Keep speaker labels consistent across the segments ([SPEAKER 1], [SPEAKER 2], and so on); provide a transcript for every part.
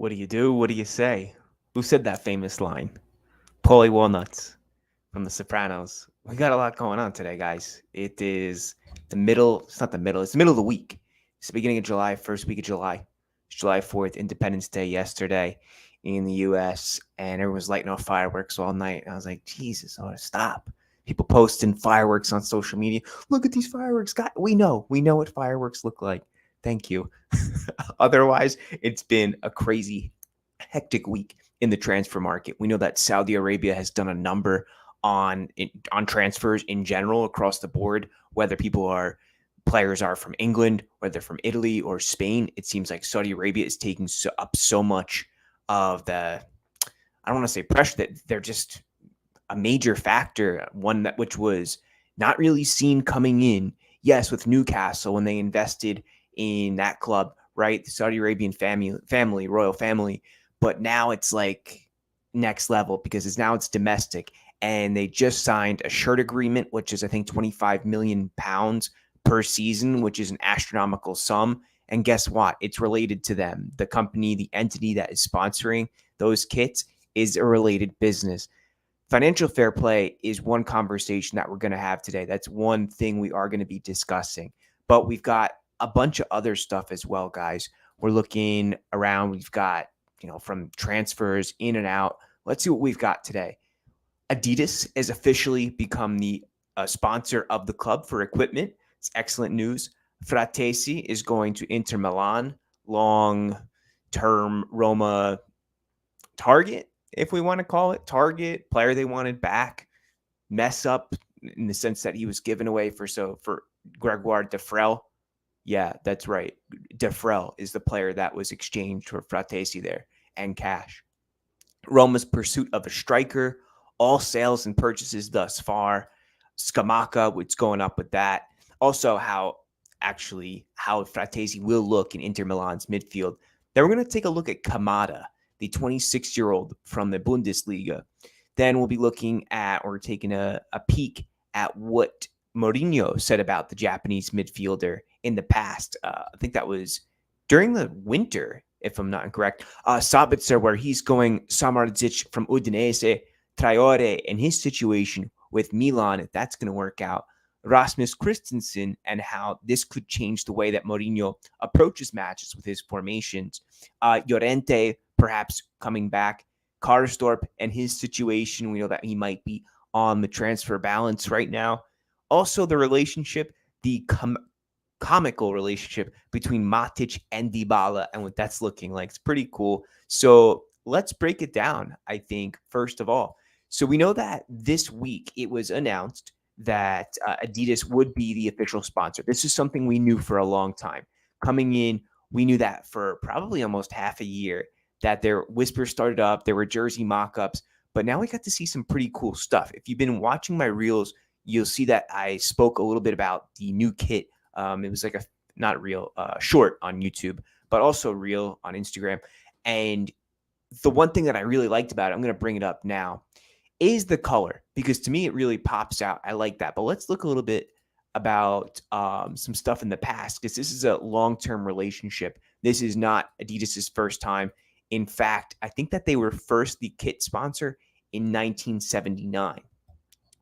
[SPEAKER 1] What do you do? What do you say? Who said that famous line? Paulie Walnuts from The Sopranos. We got a lot going on today, guys. It is the middle. It's not the middle. It's the middle of the week. It's the beginning of July, first week of July. It's July 4th, Independence Day yesterday in the U.S., and everyone was lighting off fireworks all night. And I was like, Jesus, I want to stop. People posting fireworks on social media. Look at these fireworks. God, we know what fireworks look like. Thank you. Otherwise, it's been a crazy, hectic week in the transfer market. We know that Saudi Arabia has done a number on transfers in general across the board, whether players are from England, whether from Italy or Spain. It seems like Saudi Arabia is taking up so much of the, I don't want to say pressure, that they're just a major factor, one that which was not really seen coming in. Yes, with Newcastle when they invested in that club, right? The Saudi Arabian family, royal family. But now it's like next level because it's domestic. And they just signed a shirt agreement, which is, I think, 25 million pounds per season, which is an astronomical sum. And guess what? It's related to them. The company, the entity that is sponsoring those kits is a related business. Financial fair play is one conversation that we're going to have today. That's one thing we are going to be discussing. But we've got a bunch of other stuff as well, guys. We're looking around. We've got, from transfers in and out. Let's see what we've got today. Adidas has officially become the sponsor of the club for equipment. It's excellent news. Frattesi is going to Inter Milan, long-term Roma target, if we want to call it target, player they wanted back. Mess up in the sense that he was given away for Gregoire Defrel. Yeah, that's right. Defrel is the player that was exchanged for Frattesi there and cash. Roma's pursuit of a striker, all sales and purchases thus far. Scamacca'S, what's going up with that. Also, how Frattesi will look in Inter Milan's midfield. Then we're going to take a look at Kamada, the 26-year-old from the Bundesliga. Then we'll be looking at, or taking a peek at what Mourinho said about the Japanese midfielder in the past. I think that was during the winter, if I'm not incorrect. Sabitzer, where he's going Samardzic from Udinese, Traore, and his situation with Milan, if that's going to work out. Rasmus Kristensen, and how this could change the way that Mourinho approaches matches with his formations. Llorente, perhaps coming back. Karsdorp and his situation. We know that he might be on the transfer balance right now. Also, the relationship, the comical relationship between Matic and Dybala and what that's looking like. It's pretty cool. So let's break it down, I think, first of all. So we know that this week it was announced that Adidas would be the official sponsor. This is something we knew for a long time. Coming in, we knew that for probably almost half a year, that their whispers started up. There were jersey mock-ups, but now we got to see some pretty cool stuff. If you've been watching my reels, you'll see that I spoke a little bit about the new kit. It was like a not reel, short on YouTube, but also reel on Instagram. And the one thing that I really liked about it, I'm going to bring it up now, is the color, because to me it really pops out. I like that. But let's look a little bit about some stuff in the past, because this is a long-term relationship. This is not Adidas's first time. In fact, I think that they were first the kit sponsor in 1979.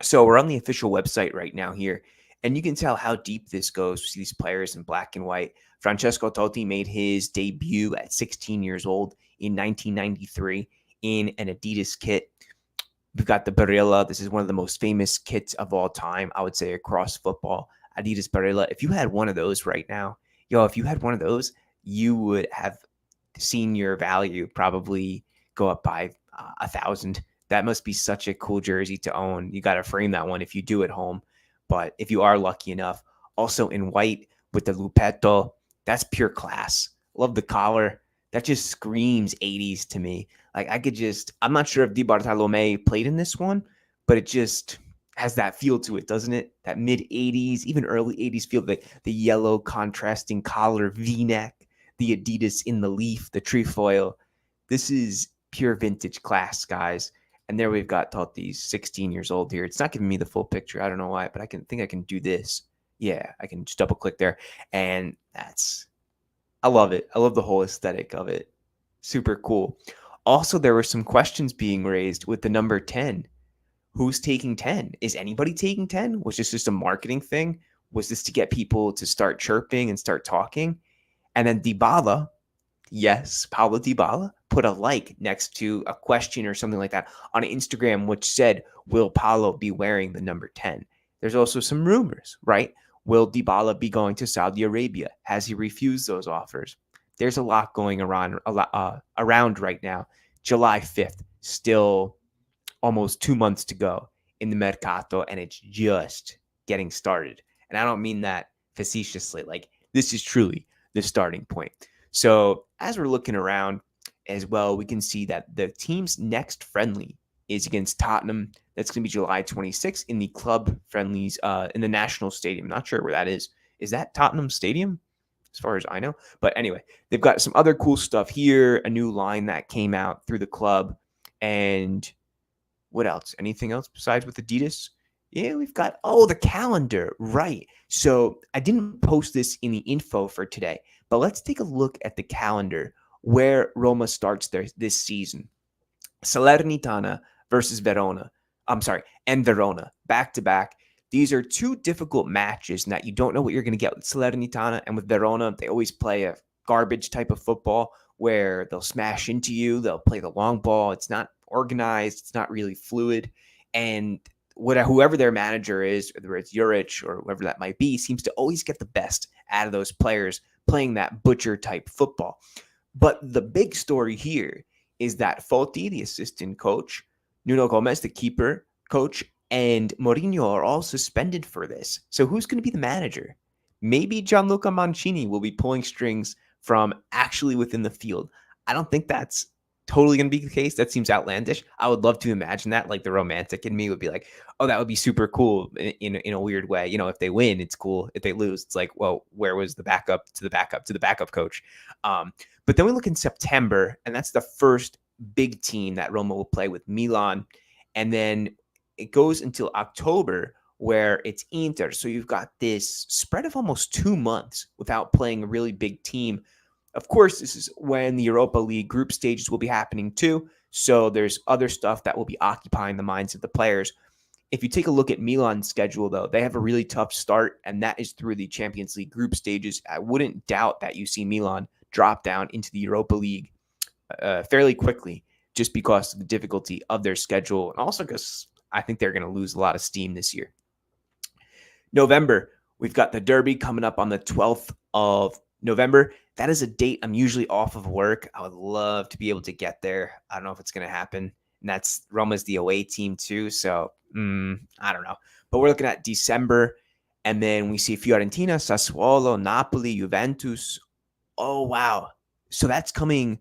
[SPEAKER 1] So we're on the official website right now here, and you can tell how deep this goes. We see these players in black and white. Francesco Totti made his debut at 16 years old in 1993 in an Adidas kit. We've got the Barilla. This is one of the most famous kits of all time, I would say, across football. Adidas Barilla. If you had one of those right now, if you had one of those, you would have seen your value probably go up by 1,000. That must be such a cool jersey to own. You got to frame that one if you do at home. But if you are lucky enough, also in white with the Lupetto, that's pure class. Love the collar. That just screams 80s to me. Like I'm not sure if Di Bartolomei played in this one, but it just has that feel to it, doesn't it? That mid 80s, even early 80s feel, the yellow contrasting collar, V-neck, the Adidas in the leaf, the trefoil. This is pure vintage class, guys. And there we've got Totti's 16 years old here. It's not giving me the full picture. I don't know why, but I can do this. Yeah, I can just double click there. And I love it. I love the whole aesthetic of it. Super cool. Also, there were some questions being raised with the number 10. Who's taking 10? Is anybody taking 10? Was this just a marketing thing? Was this to get people to start chirping and start talking? And then Dybala, yes, Paulo Dybala, put a like next to a question or something like that on Instagram, which said, will Paulo be wearing the number 10? There's also some rumors, right? Will Dybala be going to Saudi Arabia? Has he refused those offers? There's a lot going around right now. July 5th, still almost 2 months to go in the Mercato, and it's just getting started. And I don't mean that facetiously. Like, this is truly the starting point. So as we're looking around as well, we can see that the team's next friendly is against Tottenham. That's going to be July 26th in the club friendlies in the National Stadium. Not sure where that is. Is that Tottenham Stadium? As far as I know. But anyway, they've got some other cool stuff here. A new line that came out through the club. And what else? Anything else besides with Adidas? Yeah, we've got, the calendar. Right. So I didn't post this in the info for today, but let's take a look at the calendar where Roma starts this season. Salernitana versus Verona. And Verona, back to back. These are two difficult matches in that you don't know what you're going to get with Salernitana and with Verona. They always play a garbage type of football where they'll smash into you. They'll play the long ball. It's not organized. It's not really fluid. And whoever their manager is, whether it's Juric or whoever that might be, seems to always get the best out of those players playing that butcher type football. But the big story here is that Totti, the assistant coach, Nuno Gomez, the keeper coach, and Mourinho are all suspended for this. So who's going to be the manager? Maybe Gianluca Mancini will be pulling strings from actually within the field. I don't think that's totally going to be the case. That seems outlandish. I would love to imagine that. Like, the romantic in me would be like, oh, that would be super cool in a weird way. You know, if they win, it's cool. If they lose, it's like, well, where was the backup to the backup coach? But then we look in September, and that's the first big team that Roma will play with Milan. And then it goes until October where it's Inter. So you've got this spread of almost 2 months without playing a really big team. Of course, this is when the Europa League group stages will be happening too. So there's other stuff that will be occupying the minds of the players. If you take a look at Milan's schedule, though, they have a really tough start, and that is through the Champions League group stages. I wouldn't doubt that you see Milan drop down into the Europa League fairly quickly, just because of the difficulty of their schedule, and also because I think they're going to lose a lot of steam this year. November, we've got the Derby coming up on the 12th of November. That is a date I'm usually off of work. I would love to be able to get there. I don't know if it's going to happen. And that's Roma's the away team too. So I don't know. But we're looking at December. And then we see Fiorentina, Sassuolo, Napoli, Juventus. Oh, wow. So that's coming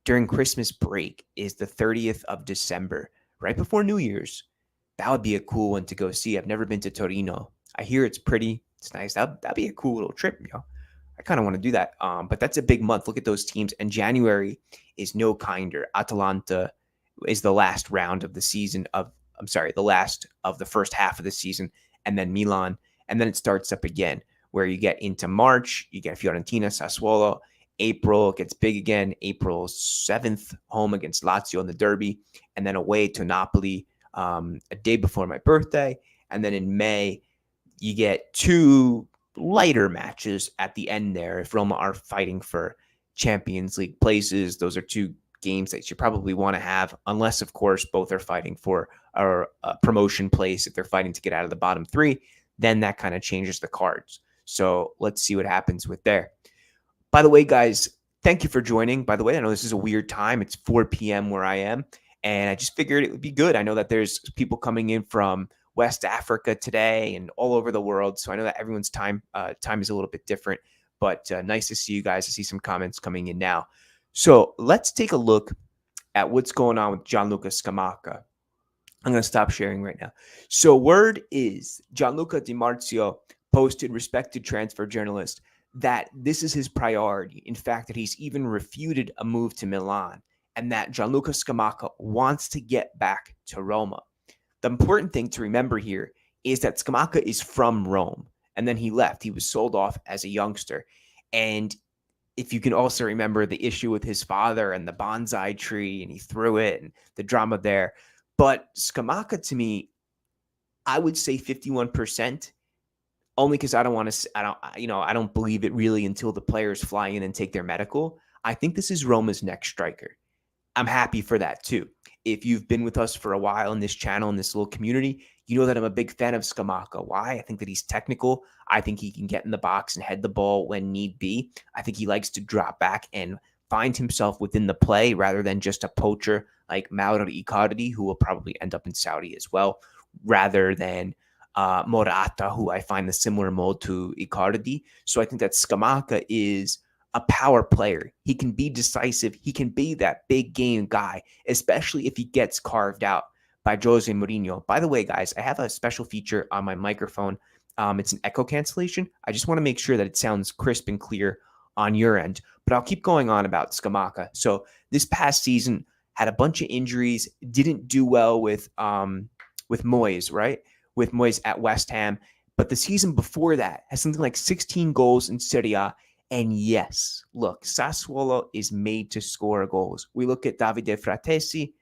[SPEAKER 1] during Christmas break, is the 30th of December, right before New Year's. That would be a cool one to go see. I've never been to Torino. I hear it's pretty. It's nice. That'd be a cool little trip, I kind of want to do that. But that's a big month. Look at those teams. And January is no kinder. Atalanta is the last round of the season the last of the first half of the season. And then Milan. And then it starts up again, where you get into March. You get Fiorentina, Sassuolo. April gets big again. April 7th, home against Lazio in the Derby. And then away to Napoli a day before my birthday. And then in May, you get 2 lighter matches at the end there. If Roma are fighting for Champions League places, those are 2 games that you probably want to have, unless, of course, both are fighting for a promotion place. If they're fighting to get out of the bottom 3, then that kind of changes the cards. So let's see what happens with there. By the way, guys, thank you for joining. By the way, I know this is a weird time. It's 4 p.m. where I am, and I just figured it would be good. I know that there's people coming in from West Africa today and all over the world. So I know that everyone's time is a little bit different, but nice to see you guys. I see some comments coming in now. So let's take a look at what's going on with Gianluca Scamacca. I'm going to stop sharing right now. So word is Gianluca Di Marzio posted, respected transfer journalist, that this is his priority. In fact, that he's even refuted a move to Milan, and that Gianluca Scamacca wants to get back to Roma. The important thing to remember here is that Scamacca is from Rome, and then he left. He was sold off as a youngster. And if you can also remember the issue with his father and the bonsai tree, and he threw it and the drama there. But Scamacca, to me, I would say 51%, only because I don't want to, I don't believe it really until the players fly in and take their medical. I think this is Roma's next striker. I'm happy for that too. If you've been with us for a while in this channel, in this little community, you know that I'm a big fan of Scamacca. Why? I think that he's technical. I think he can get in the box and head the ball when need be. I think he likes to drop back and find himself within the play rather than just a poacher like Mauro Icardi, who will probably end up in Saudi as well, rather than Morata, who I find the similar mold to Icardi. So I think that Scamacca is a power player. He can be decisive. He can be that big game guy, especially if he gets carved out by Jose Mourinho. By the way, guys, I have a special feature on my microphone. It's an echo cancellation. I just want to make sure that it sounds crisp and clear on your end, but I'll keep going on about Scamacca. So this past season had a bunch of injuries, didn't do well with Moyes, right? With Moyes at West Ham. But the season before that has something like 16 goals in Serie A. And yes, look, Sassuolo is made to score goals. We look at Davide Frattesi.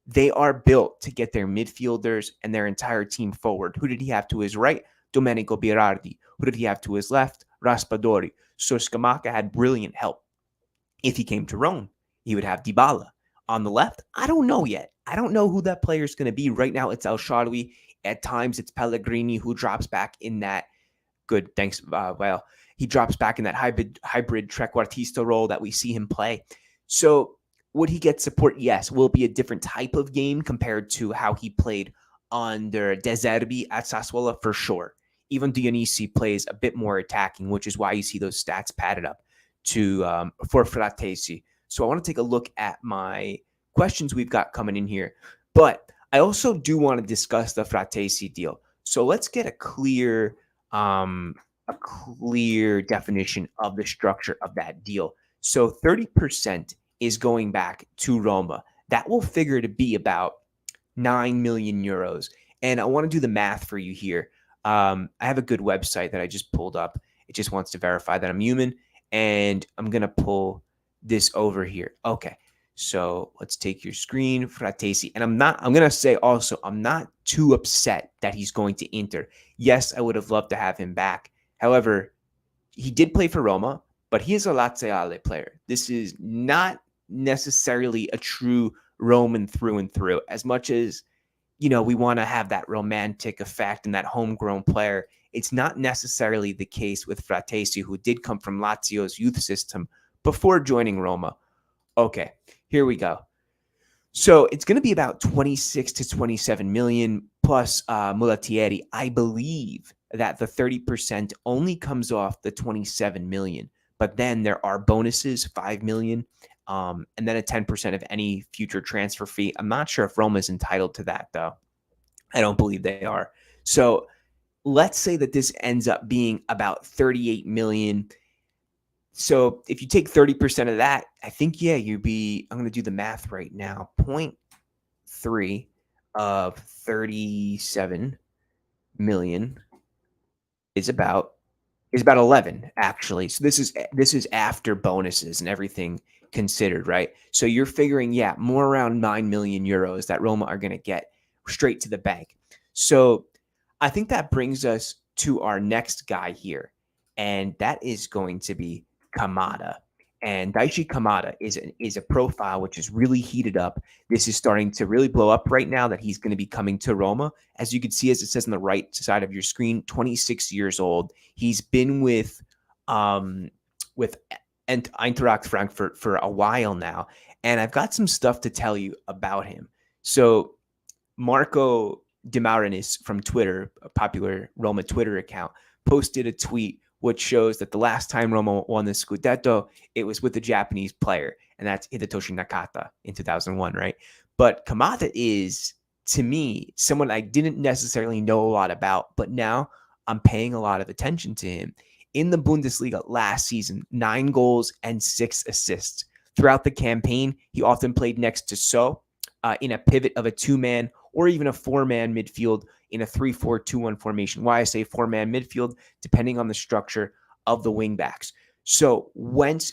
[SPEAKER 1] They are built to get their midfielders and their entire team forward. Who did he have to his right? Domenico Berardi. Who did he have to his left? Raspadori. So Scamacca had brilliant help. If he came to Rome, he would have Dybala. On the left, I don't know yet. I don't know who that player is going to be. Right now, it's El Shaarawy. At times, it's Pellegrini, who drops back in that good, thanks, he drops back in that hybrid trequartista role that we see him play. So would he get support? Yes. Will it be a different type of game compared to how he played under De Zerbi at Sassuolo? For sure. Even Dionisi plays a bit more attacking, which is why you see those stats padded up for Frattesi. So I want to take a look at my questions we've got coming in here. But I also do want to discuss the Frattesi deal. So let's get a clear definition of the structure of that deal. So 30% is going back to Roma. That will figure to be about 9 million euros. And I want to do the math for you here. I have a good website that I just pulled up. It just wants to verify that I'm human. And I'm going to pull this over here. Okay. So let's take your screen, Frattesi. And I'm going to say also, I'm not too upset that he's going to Inter. Yes, I would have loved to have him back. However, he did play for Roma, but he is a Laziale player. This is not necessarily a true Roman through and through. As much as, we want to have that romantic effect and that homegrown player, it's not necessarily the case with Frattesi, who did come from Lazio's youth system before joining Roma. Okay, here we go. So it's going to be about 26 to 27 million plus Mulattieri. I believe that the 30% only comes off the 27 million, but then there are bonuses, 5 million, and then a 10% of any future transfer fee. I'm not sure if Roma is entitled to that, though. I don't believe they are. So let's say that this ends up being about 38 million. So if you take 30% of that, I think, I'm going to do the math right now. 0.3 of 37 million is about 11, actually. So this is after bonuses and everything considered, right? So you're figuring, more around 9 million euros that Roma are going to get straight to the bank. So I think that brings us to our next guy here, and that is going to be Kamada. And Daichi Kamada is a profile which is really heated up. This is starting to really blow up right now that he's going to be coming to Roma. As you can see, as it says on the right side of your screen, 26 years old. He's been with Eintracht Frankfurt for a while now. And I've got some stuff to tell you about him. So Marco De Maurinis from Twitter, a popular Roma Twitter account, posted a tweet which shows that the last time Roma won the Scudetto, it was with a Japanese player, and that's Hidetoshi Nakata in 2001, right? But Kamada is, to me, someone I didn't necessarily know a lot about, but now I'm paying a lot of attention to him. In the Bundesliga last season, 9 goals and 6 assists. Throughout the campaign, he often played next to So in a pivot of a 2-man or even a 4-man midfield in a 3-4-2-1 formation. Why I say 4-man midfield, depending on the structure of the wingbacks. So once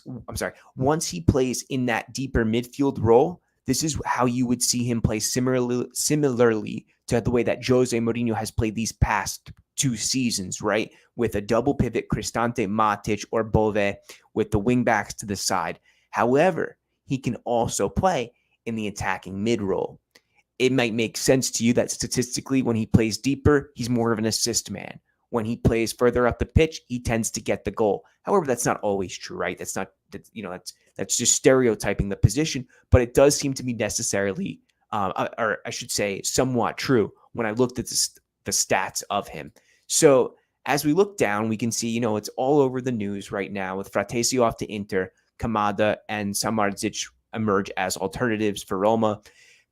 [SPEAKER 1] he plays in that deeper midfield role, this is how you would see him play similarly to the way that Jose Mourinho has played these past 2 seasons, right? With a double pivot, Cristante, Matic, or Bove, with the wingbacks to the side. However, he can also play in the attacking mid role. It might make sense to you that statistically, when he plays deeper, he's more of an assist man. When he plays further up the pitch, he tends to get the goal. However, that's not always true, right? That's just stereotyping the position, but it does seem to be necessarily, or I should say, somewhat true when I looked at the stats of him. So as we look down, we can see, it's all over the news right now with Frattesi off to Inter, Kamada and Samardzic emerge as alternatives for Roma.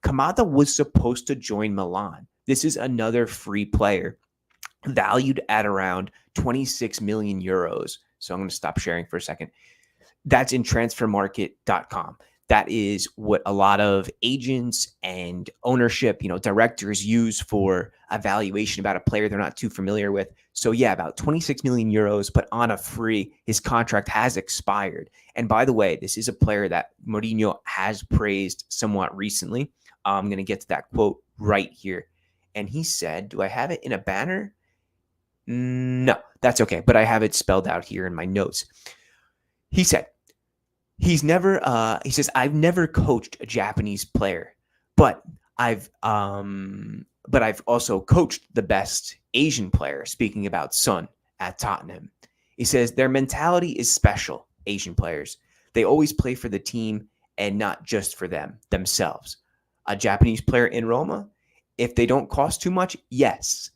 [SPEAKER 1] Kamada was supposed to join Milan. This is another free player valued at around 26 million euros. So I'm going to stop sharing for a second. That's in transfermarket.com. That is what a lot of agents and ownership, directors use for evaluation about a player they're not too familiar with. So yeah, about 26 million euros, but on a free. His contract has expired. And by the way, this is a player that Mourinho has praised somewhat recently. I'm going to get to that quote right here. And he said, do I have it in a banner? No, that's okay. But I have it spelled out here in my notes. He said, he says, I've never coached a Japanese player, but I've also coached the best Asian player, speaking about Son at Tottenham. He says, their mentality is special, Asian players. They always play for the team and not just for themselves. A Japanese player in Roma, if they don't cost too much, yes.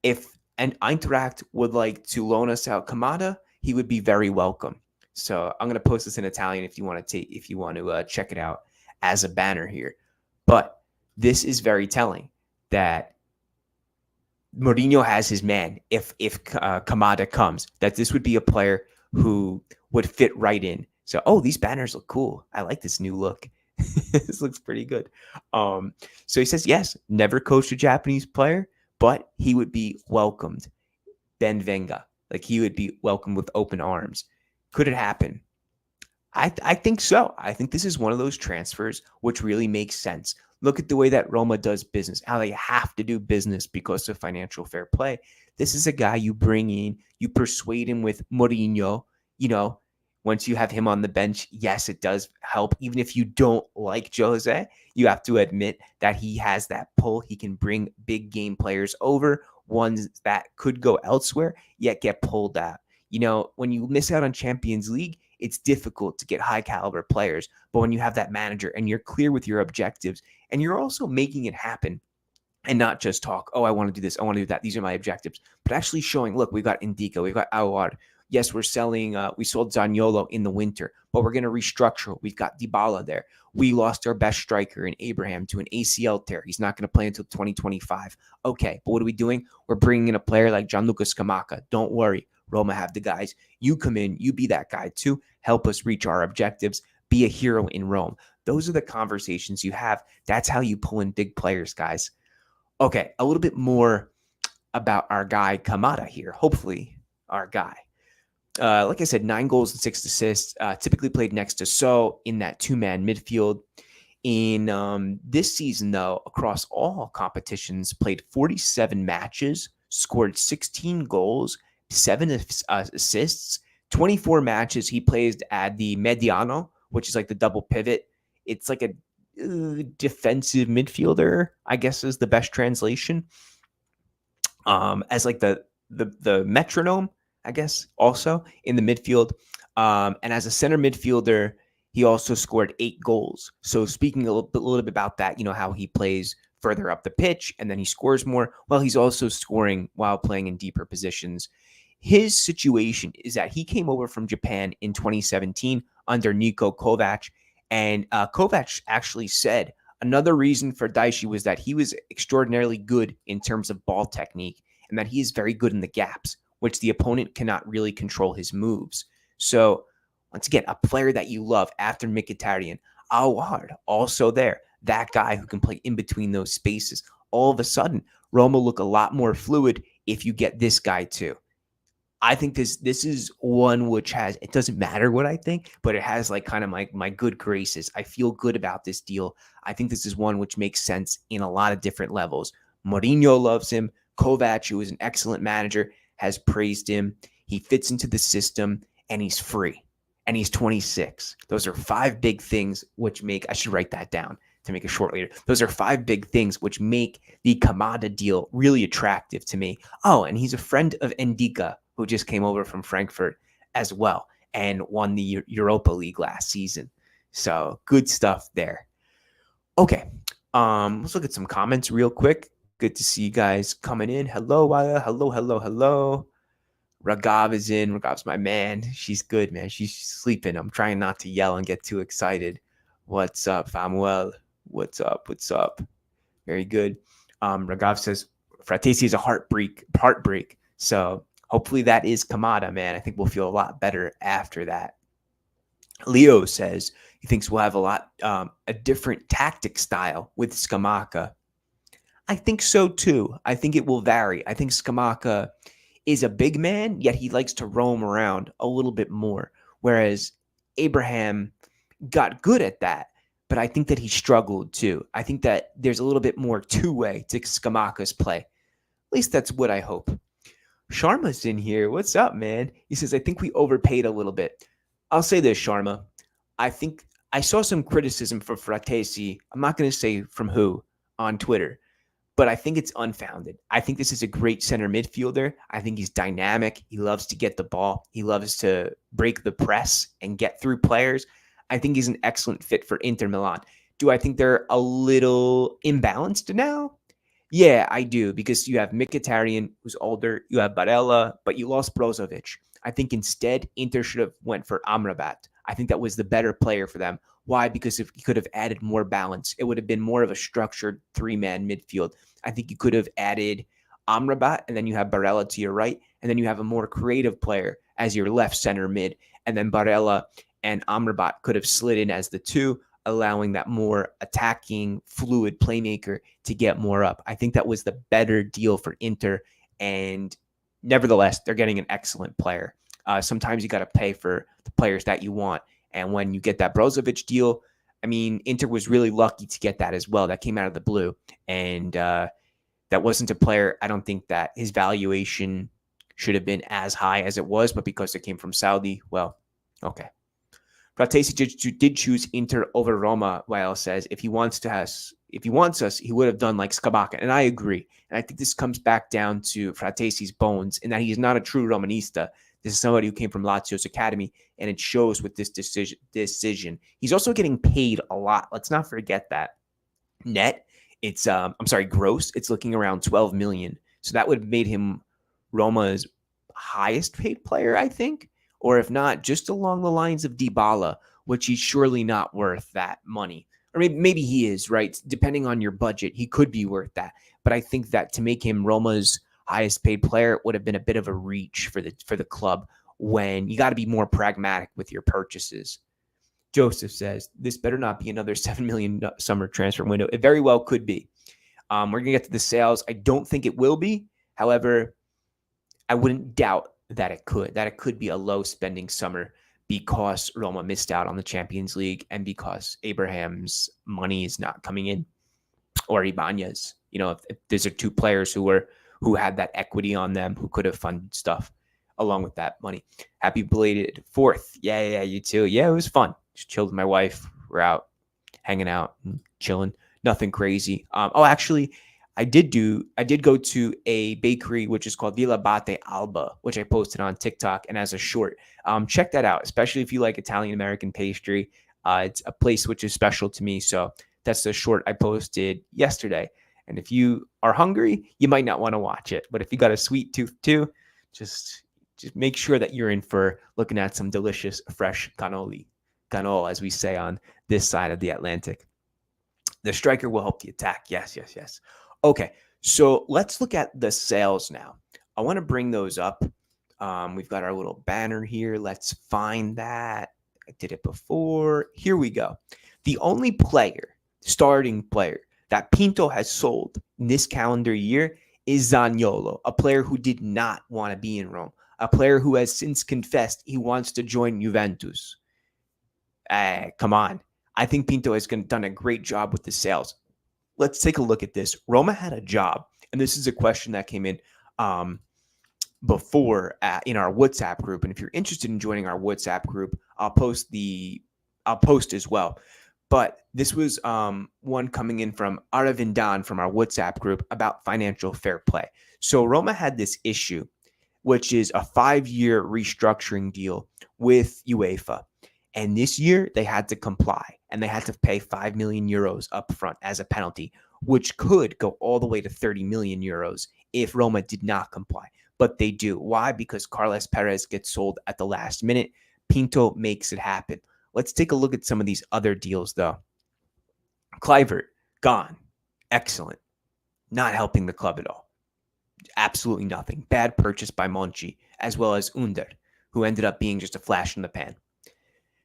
[SPEAKER 1] If an Eintracht would like to loan us out Kamada, he would be very welcome. So I'm going to post this in Italian if you want to check it out as a banner here. But this is very telling that Mourinho has his man. If Kamada comes, that this would be a player who would fit right in. So, these banners look cool. I like this new look. This looks pretty good. So he says, yes, never coached a Japanese player, but he would be welcomed. Ben Venga. Like, he would be welcomed with open arms. Could it happen? I think so. I think this is one of those transfers which really makes sense. Look at the way that Roma does business, how they have to do business because of financial fair play. This is a guy you bring in, you persuade him with Mourinho. Once you have him on the bench, yes, it does help. Even if you don't like Jose, you have to admit that he has that pull. He can bring big game players over, ones that could go elsewhere, yet get pulled out. When you miss out on Champions League, it's difficult to get high caliber players. But when you have that manager and you're clear with your objectives and you're also making it happen and not just talk, I want to do this, I want to do that, these are my objectives, but actually showing, look, we've got Indica, we've got Aouar. Yes, we sold Zaniolo in the winter, but we're going to restructure. We've got Dybala there. We lost our best striker in Abraham to an ACL tear. He's not going to play until 2025. Okay, but what are we doing? We're bringing in a player like Gianluca Scamacca. Don't worry. Roma have the guys. You come in, you be that guy too. Help us reach our objectives. Be a hero in Rome. Those are the conversations you have. That's how you pull in big players, guys. Okay, a little bit more about our guy Kamada here. Hopefully, our guy. Like I said, 9 goals and 6 assists. Typically played next to So in that 2-man midfield. In this season, though, across all competitions, played 47 matches, scored 16 goals, 7 assists, 24 matches. He plays at the Mediano, which is like the double pivot. It's like a defensive midfielder, I guess is the best translation. As like the metronome, I guess, also in the midfield. And as a center midfielder, he also scored 8 goals. So speaking a little bit about that, how he plays further up the pitch and then he scores more. Well, he's also scoring while playing in deeper positions. His situation is that he came over from Japan in 2017 under Niko Kovac. And Kovac actually said another reason for Daishi was that he was extraordinarily good in terms of ball technique and that he is very good in the gaps, which the opponent cannot really control his moves. So, once again, a player that you love after Mkhitaryan, Aouar, also there. That guy who can play in between those spaces. All of a sudden, Roma look a lot more fluid if you get this guy too. I think this is one which has, it doesn't matter what I think, but it has like kind of my good graces. I feel good about this deal. I think this is one which makes sense in a lot of different levels. Mourinho loves him. Kovac, who is an excellent manager, has praised him. He fits into the system, and he's free. And he's 26. Those are 5 big things which make, I should write that down to make it short later. Those are 5 big things which make the Kamada deal really attractive to me. Oh, and he's a friend of Ndika, who just came over from Frankfurt as well and won the Europa League last season. So good stuff there. Okay, let's look at some comments real quick. Good to see you guys coming in. Hello, hello. Ragav is in. Ragav's my man. She's good, man. She's sleeping. I'm trying not to yell and get too excited. What's up, Famuel? What's up? Very good. Ragav says Frattesi is a heartbreak. So hopefully that is Kamada, man. I think we'll feel a lot better after that. Leo says he thinks we'll have a different tactic style with Scamacca. I think so too. I think it will vary. I think Scamacca is a big man, yet he likes to roam around a little bit more, whereas Abraham got good at that, but I think that he struggled too. I think that there's a little bit more two-way to Scamacca's play. At least that's what I hope. Sharma's in here. What's up, man? He says, I think we overpaid a little bit. I'll say this, Sharma. I think I saw some criticism for Frattesi. I'm not going to say from who on Twitter, but I think it's unfounded. I think this is a great center midfielder. I think he's dynamic. He loves to get the ball. He loves to break the press and get through players. I think he's an excellent fit for Inter Milan. Do I think they're a little imbalanced now? Yeah, I do, because you have Mkhitaryan, who's older. You have Barella, but you lost Brozovic. I think instead, Inter should have went for Amrabat. I think that was the better player for them. Why? Because if you could have added more balance, it would have been more of a structured 3-man midfield. I think you could have added Amrabat, and then you have Barella to your right, and then you have a more creative player as your left center mid, and then Barella and Amrabat could have slid in as the 2, allowing that more attacking, fluid playmaker to get more up. I think that was the better deal for Inter, and nevertheless, they're getting an excellent player. Sometimes you got to pay for the players that you want. And when you get that Brozovic deal, I mean, Inter was really lucky to get that as well. That came out of the blue. And that wasn't a player, I don't think that his valuation should have been as high as it was, but because it came from Saudi, well, okay. Frattesi did choose Inter over Roma, Wael says. If he wants us, he would have done like Scamacca'S. And I agree. And I think this comes back down to Frattesi's bones in that he is not a true Romanista. This is somebody who came from Lazio's academy, and it shows with this decision. He's also getting paid a lot. Let's not forget that. Net, it's gross. It's looking around 12 million. So that would have made him Roma's highest paid player, I think. Or if not, just along the lines of Dybala, which he's surely not worth that money. Or maybe he is, right? Depending on your budget, he could be worth that. But I think that to make him Roma's highest paid player would have been a bit of a reach for the club, when you got to be more pragmatic with your purchases. Joseph says, this better not be another 7 million summer transfer window. It very well could be. We're going to get to the sales. I don't think it will be. However, I wouldn't doubt that it could be a low spending summer, because Roma missed out on the Champions League and because Abraham's money is not coming in, or Ibanez. You know, if these are 2 players who had that equity on them, who could have funded stuff along with that money. Happy belated 4th. Yeah, you too. Yeah, it was fun. Just chilled with my wife. We're out hanging out and chilling. Nothing crazy. Actually, I did go to a bakery which is called Villa Bate Alba, which I posted on TikTok and as a short. Check that out, especially if you like Italian American pastry. It's a place which is special to me. So that's the short I posted yesterday. And if you are hungry, you might not want to watch it. But if you got a sweet tooth too, just make sure that you're in for looking at some delicious, fresh cannoli, as we say on this side of the Atlantic. The striker will help the attack. Yes. Okay, so let's look at the sales now. I want to bring those up. We've got our little banner here. Let's find that. I did it before. Here we go. The only starting player, that Pinto has sold in this calendar year is Zaniolo, a player who did not want to be in Rome, a player who has since confessed he wants to join Juventus. Come on. I think Pinto has done a great job with the sales. Let's take a look at this. Roma had a job, and this is a question that came in before in our WhatsApp group. And if you're interested in joining our WhatsApp group, I'll post as well. But this was one coming in from Aravindan from our WhatsApp group about financial fair play. So Roma had this issue, which is a 5-year restructuring deal with UEFA. And this year they had to comply, and they had to pay 5 million euros up front as a penalty, which could go all the way to 30 million euros if Roma did not comply. But they do. Why? Because Carles Perez gets sold at the last minute. Pinto makes it happen. Let's take a look at some of these other deals, though. Kluivert, gone. Excellent. Not helping the club at all. Absolutely nothing. Bad purchase by Monchi, as well as Under, who ended up being just a flash in the pan.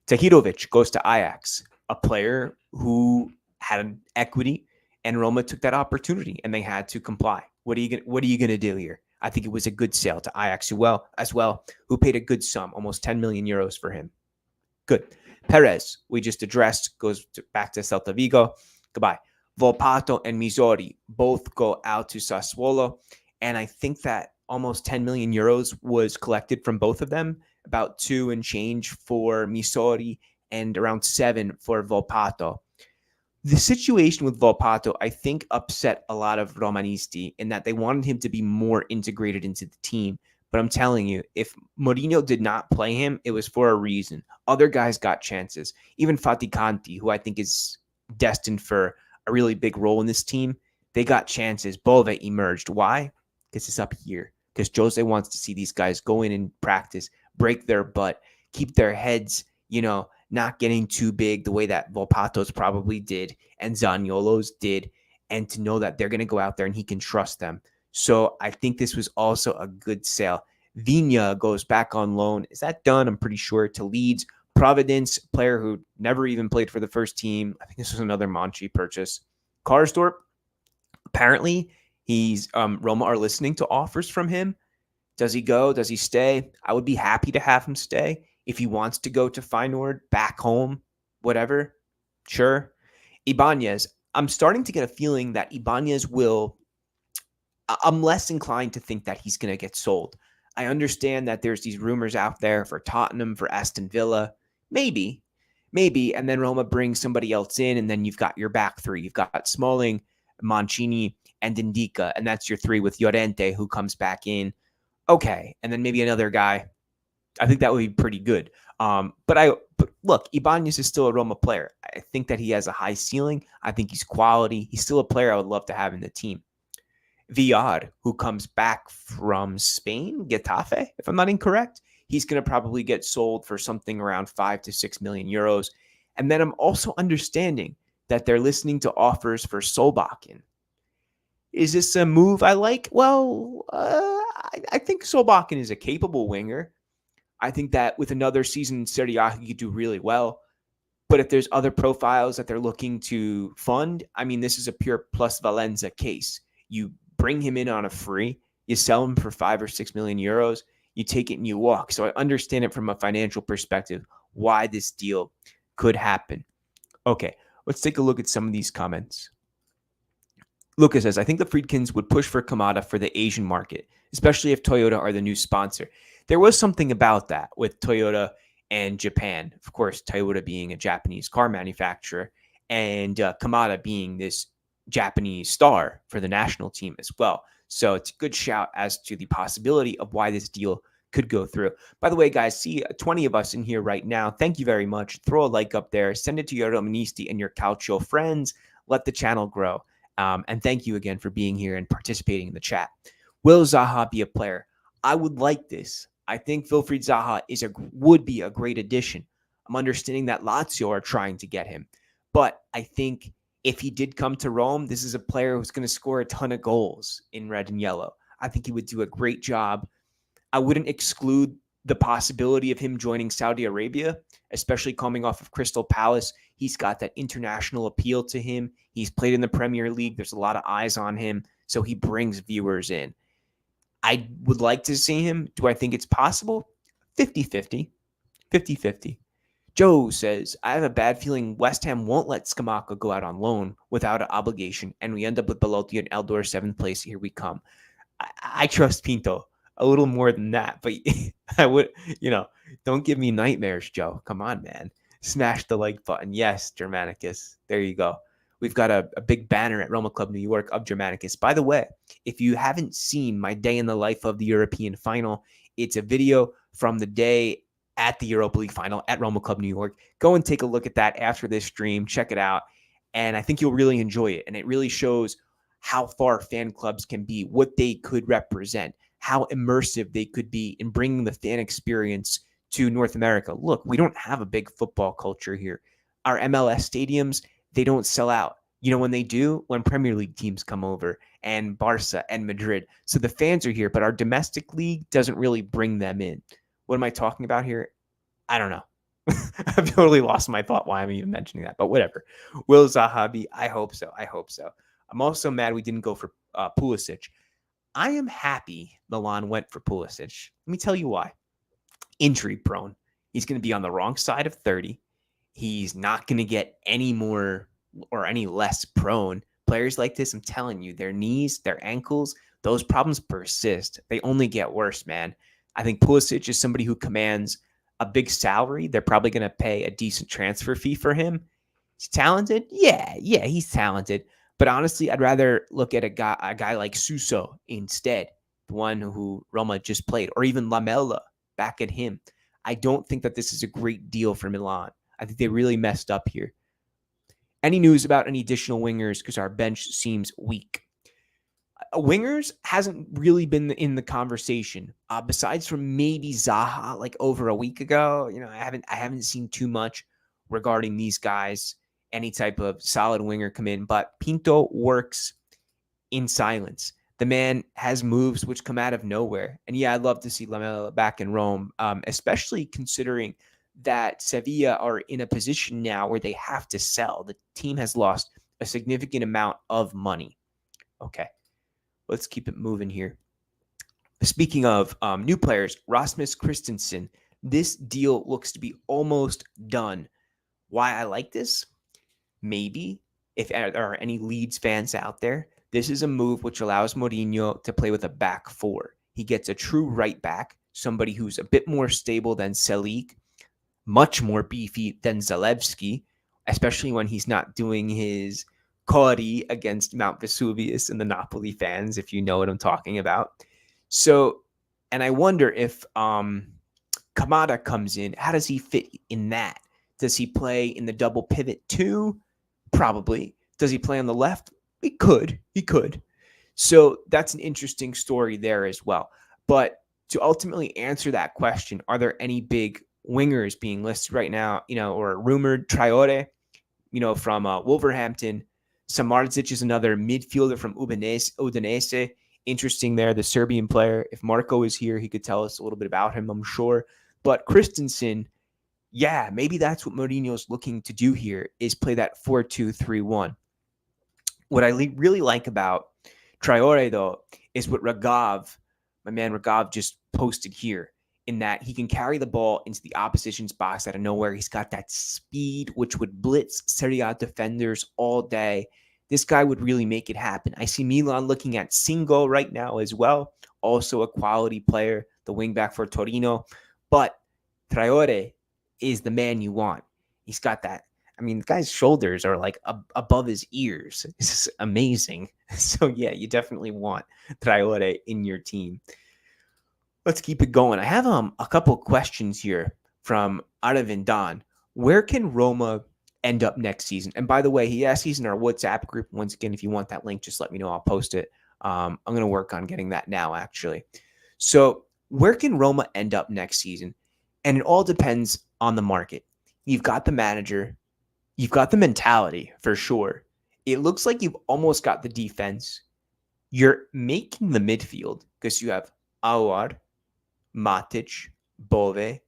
[SPEAKER 1] Tahirovic goes to Ajax, a player who had an equity, and Roma took that opportunity, and they had to comply. What are you going to do here? I think it was a good sale to Ajax as well, who paid a good sum, almost 10 million euros for him. Good. Perez, we just addressed, goes back to Celta Vigo. Goodbye. Volpato and Misori both go out to Sassuolo, and I think that almost 10 million euros was collected from both of them, about 2 and change for Misori and around 7 for Volpato. The situation with Volpato, I think, upset a lot of Romanisti in that they wanted him to be more integrated into the team. But I'm telling you, if Mourinho did not play him, it was for a reason. Other guys got chances. Even Faticanti, who I think is destined for a really big role in this team, they got chances. Bove emerged. Why? Because it's up here. Because Jose wants to see these guys go in and practice, break their butt, keep their heads, not getting too big the way that Volpato's probably did and Zaniolo's did, and to know that they're going to go out there and he can trust them. So I think this was also a good sale. Vigna goes back on loan. Is that done? I'm pretty sure, to Leeds. Providence, player who never even played for the first team. I think this was another Monchi purchase. Karsdorp, apparently he's Roma are listening to offers from him. Does he go? Does he stay? I would be happy to have him stay. If he wants to go to Feyenoord, back home, whatever, sure. Ibanez, I'm starting to get a feeling that Ibanez will, I'm less inclined to think that he's going to get sold. I understand that there's these rumors out there for Tottenham, for Aston Villa, maybe, and then Roma brings somebody else in, and then you've got your back three. You've got Smalling, Mancini, and Indica, and that's your three with Llorente, who comes back in. Okay, and then maybe another guy. I think that would be pretty good. But look, Ibanez is still a Roma player. I think that he has a high ceiling. I think he's quality. He's still a player I would love to have in the team. Villar, who comes back from Spain, Getafe, if I'm not incorrect, he's going to probably get sold for something around 5 to 6 million euros. And then I'm also understanding that they're listening to offers for Solbakken. Is this a move I like? Well, I think Solbakken is a capable winger. I think that with another season in Serie A, he could do really well. But if there's other profiles that they're looking to fund, I mean, this is a pure plus Valenza case. You bring him in on a free, you sell him for 5 or 6 million euros, you take it and you walk. So I understand it from a financial perspective, why this deal could happen. Okay, let's take a look at some of these comments. Lucas says, I think the Friedkins would push for Kamada for the Asian market, especially if Toyota are the new sponsor. There was something about that with Toyota and Japan. Of course, Toyota being a Japanese car manufacturer and Kamada being this Japanese star for the national team as well. So it's a good shout as to the possibility of why this deal could go through. By the way, guys, see 20 of us in here right now. Thank you very much. Throw a like up there. Send it to your Romanisti and your Calcio friends. Let the channel grow. And thank you again for being here and participating in the chat. Will Zaha be a player? I would like this. I think Wilfried Zaha would be a great addition. I'm understanding that Lazio are trying to get him. But I think if he did come to Rome, this is a player who's going to score a ton of goals in red and yellow. I think he would do a great job. I wouldn't exclude the possibility of him joining Saudi Arabia, especially coming off of Crystal Palace. He's got that international appeal to him. He's played in the Premier League. There's a lot of eyes on him, so he brings viewers in. I would like to see him. Do I think it's possible? 50-50. 50-50. Joe says, I have a bad feeling West Ham won't let Scamacca go out on loan without an obligation, and we end up with Belotti and Eldor 7th place. Here we come. I trust Pinto a little more than that, but I would, don't give me nightmares, Joe. Come on, man. Smash the like button. Yes, Germanicus. There you go. We've got a big banner at Roma Club New York of Germanicus. By the way, if you haven't seen my day in the life of the European final, it's a video from the day at the Europa League final at Roma Club New York. Go and take a look at that after this stream. Check it out. And I think you'll really enjoy it. And it really shows how far fan clubs can be, what they could represent, how immersive they could be in bringing the fan experience to North America. Look, we don't have a big football culture here. Our MLS stadiums, they don't sell out. When they do, when Premier League teams come over and Barca and Madrid. So the fans are here, but our domestic league doesn't really bring them in. What am I talking about here? I don't know. I've totally lost my thought why I'm even mentioning that, but whatever. Will Zahabi, I hope so. I'm also mad we didn't go for Pulisic. I am happy Milan went for Pulisic. Let me tell you why. Injury prone. He's going to be on the wrong side of 30. He's not going to get any more or any less prone. Players like this, I'm telling you, their knees, their ankles, those problems persist. They only get worse, man. I think Pulisic is somebody who commands a big salary. They're probably going to pay a decent transfer fee for him. He's talented. Yeah, he's talented. But honestly, I'd rather look at a guy like Suso instead, the one who Roma just played, or even Lamela back at him. I don't think that this is a great deal for Milan. I think they really messed up here. Any news about any additional wingers? Because our bench seems weak. Wingers hasn't really been in the conversation. Besides from maybe Zaha, like over a week ago, I haven't seen too much regarding these guys. Any type of solid winger come in, but Pinto works in silence. The man has moves which come out of nowhere. And yeah, I'd love to see Lamela back in Rome, especially considering that Sevilla are in a position now where they have to sell. The team has lost a significant amount of money. Okay, let's keep it moving here. Speaking of new players, Rasmus Kristensen, this deal looks to be almost done. Why I like this? Maybe, if there are any Leeds fans out there, this is a move which allows Mourinho to play with a back four. He gets a true right back, somebody who's a bit more stable than Selic, much more beefy than Zalewski, especially when he's not doing his Cori against Mount Vesuvius and the Napoli fans, if you know what I'm talking about. So, and I wonder if Kamada comes in, how does he fit in that? Does he play in the double pivot too? Probably. Does he play on the left? He could. So that's an interesting story there as well. But to ultimately answer that question, are there any big wingers being listed right now, or rumored? Traore, from Wolverhampton. Samardzic is another midfielder from Udinese. Interesting there, the Serbian player. If Marco is here, he could tell us a little bit about him, I'm sure. But Kristensen, yeah, maybe that's what Mourinho's looking to do here, is play that 4-2-3-1. What I really like about Traore, though, is what my man Ragav just posted here, in that he can carry the ball into the opposition's box out of nowhere. He's got that speed, which would blitz Serie A defenders all day. This guy would really make it happen. I see Milan looking at Singo right now as well, also a quality player, the wingback for Torino. But Traore is the man you want. He's got that. I mean, the guy's shoulders are like above his ears. It's amazing. So yeah, you definitely want Traore in your team. Let's keep it going. I have a couple questions here from Aravindan. Where can Roma end up next season? And by the way, he asked these in our WhatsApp group. Once again, if you want that link, just let me know. I'll post it. I'm going to work on getting that now, actually. So where can Roma end up next season? And it all depends on the market. You've got the manager. You've got the mentality, for sure. It looks like you've almost got the defense. You're making the midfield because you have Aouar, Matic, Bove,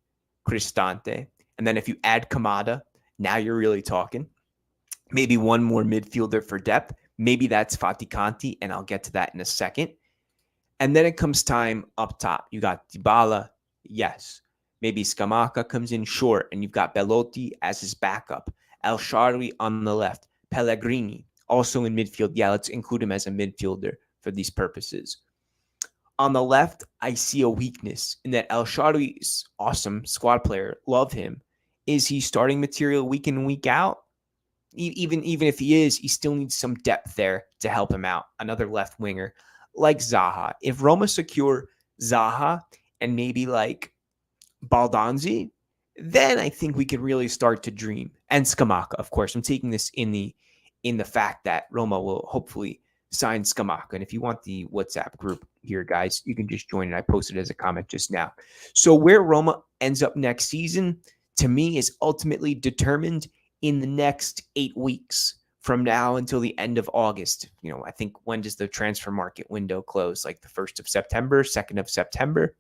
[SPEAKER 1] Cristante. And then if you add Kamada, now you're really talking. Maybe one more midfielder for depth. Maybe that's Faticanti, and I'll get to that in a second. And then it comes time up top. You got Dybala, yes. Maybe Scamacca comes in short, and you've got Belotti as his backup. El Shaarawy on the left. Pellegrini also in midfield. Yeah, let's include him as a midfielder for these purposes. On the left, I see a weakness in that El Shaarawy is awesome squad player. Love him. Is he starting material week in, week out? Even if he is, he still needs some depth there to help him out. Another left winger like Zaha. If Roma secure Zaha and maybe like Baldanzi, then I think we can really start to dream. And Scamacca, of course. I'm taking this in the fact that Roma will hopefully sign Scamacca. And if you want the WhatsApp group here, guys, you can just join it. I posted it as a comment just now. So where Roma ends up next season, to me, is ultimately determined in the next 8 weeks from now until the end of August. You know, I think, when does the transfer market window close? Like the 1st of September, 2nd of September.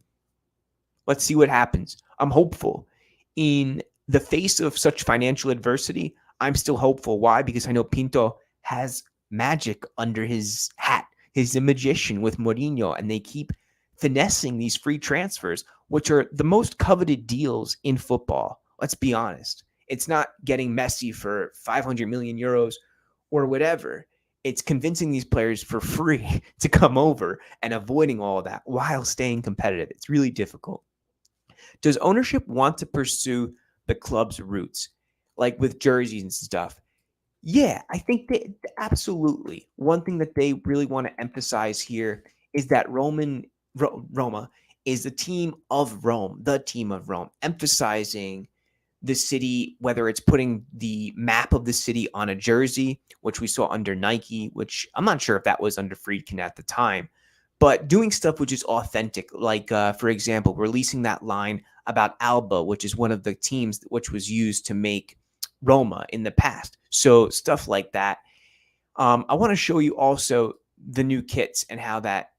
[SPEAKER 1] Let's see what happens. I'm hopeful. In the face of such financial adversity, I'm still hopeful. Why? Because I know Pinto has magic under his hat. He's a magician with Mourinho, and they keep finessing these free transfers, which are the most coveted deals in football. Let's be honest. It's not getting Messi for 500 million euros or whatever. It's convincing these players for free to come over and avoiding all of that while staying competitive. It's really difficult. Does ownership want to pursue the club's roots, like with jerseys and stuff? Yeah, I think they absolutely. One thing that they really want to emphasize here is that Roma is the team of Rome, emphasizing the city, whether it's putting the map of the city on a jersey, which we saw under Nike, which I'm not sure if that was under Friedkin at the time, but doing stuff which is authentic, like, for example, releasing that line about Alba, which is one of the teams which was used to make Roma in the past. So stuff like that. I want to show you also the new kits and how that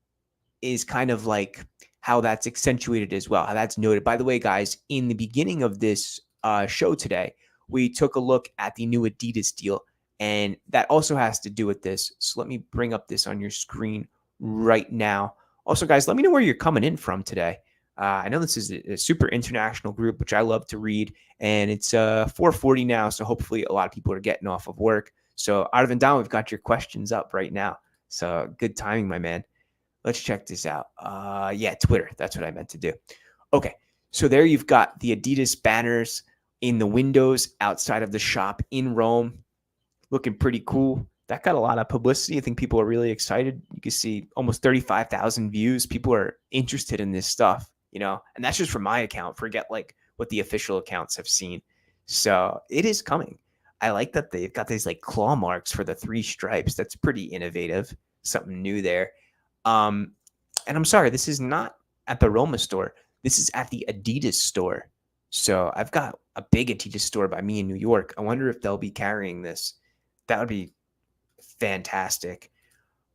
[SPEAKER 1] is kind of like how that's accentuated as well, how that's noted. By the way, guys, in the beginning of this show today, we took a look at the new Adidas deal, and that also has to do with this. So let me bring up this on your screen right now. Also, guys, let me know where you're coming in from today. I know this is a super international group, which I love to read, and it's 4:40 now, so hopefully a lot of people are getting off of work. So, Arvind Down, we've got your questions up right now. So, good timing, my man. Let's check this out. Yeah, Twitter. That's what I meant to do. Okay, so there you've got the Adidas banners in the windows outside of the shop in Rome. Looking pretty cool. That got a lot of publicity. I think people are really excited. You can see almost 35,000 views. People are interested in this stuff, you know, and that's just from my account. Forget like what the official accounts have seen. So it is coming. I like that they've got these like claw marks for the 3 stripes. That's pretty innovative. Something new there. And I'm sorry, this is not at the Roma store. This is at the Adidas store. So I've got a big Adidas store by me in New York. I wonder if they'll be carrying this. That would be fantastic.